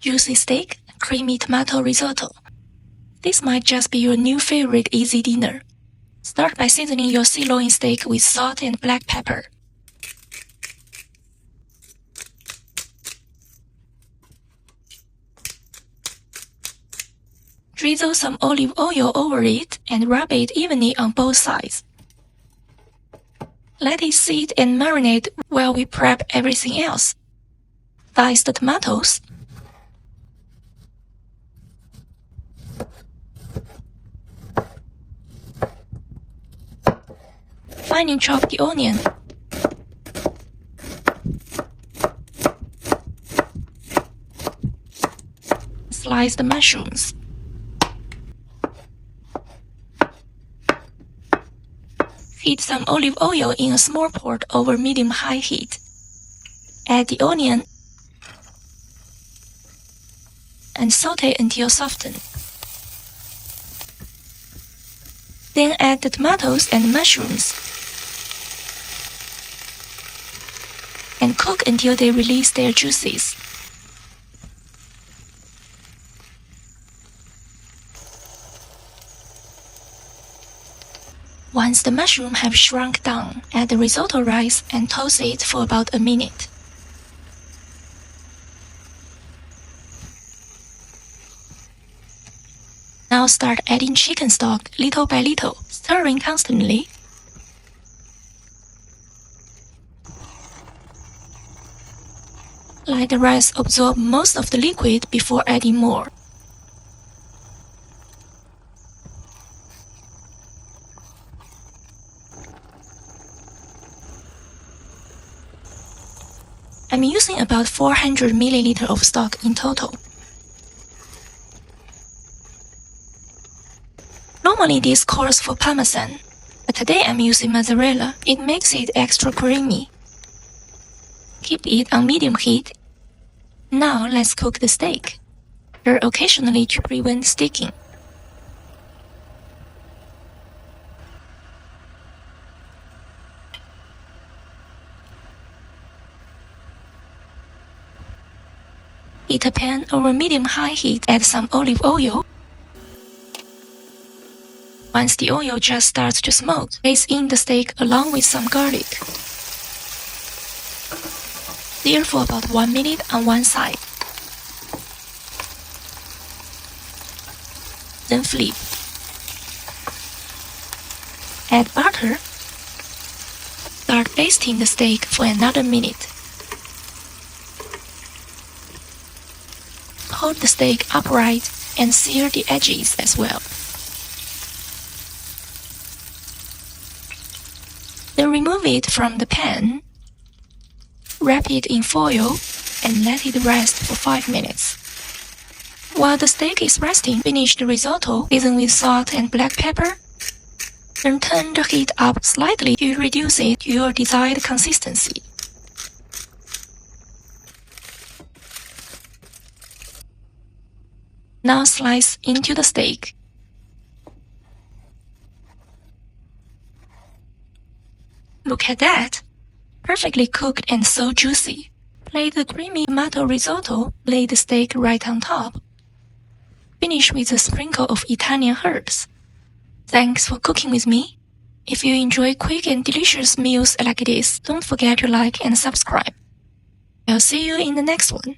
juicy steak, creamy tomato risotto. This might just be your new favorite easy dinner. Start by seasoning your sirloin steak with salt and black pepper. Drizzle some olive oil over it and rub it evenly on both sides. Let it sit and marinate while we prep everything else. Dice the tomatoes. Finely chop the onion. Slice the mushrooms. Heat some olive oil in a small pot over medium-high heat. Add the onion and saute until softened. Then add the tomatoes and mushrooms and cook until they release their juices. Once the mushrooms have shrunk down, add the risotto rice and toast it for about a minute. Now start adding chicken stock little by little, stirring constantly. Let the rice absorb most of the liquid before adding more. I'm using about 400 ml of stock in total. Normally this calls for parmesan, but today I'm using mozzarella. It makes it extra creamy. Keep it on medium heat. Now let's cook the steak. Stir occasionally to prevent sticking. Heat a pan over medium-high heat. Add some olive oil. Once the oil just starts to smoke, place in the steak along with some garlic. Sear for about 1 minute on one side. Then flip. Add butter. Start basting the steak for another minute. Hold the steak upright and sear the edges as well. Then remove it from the pan. Wrap it in foil and let it rest for 5 minutes. While the steak is resting, finish the risotto, season with salt and black pepper. Then turn the heat up slightly to reduce it to your desired consistency. Now slice into the steak. Look at that! Perfectly cooked and so juicy. Plate the creamy tomato risotto, lay the steak right on top. Finish with a sprinkle of Italian herbs. Thanks for cooking with me. If you enjoy quick and delicious meals like this, don't forget to like and subscribe. I'll see you in the next one.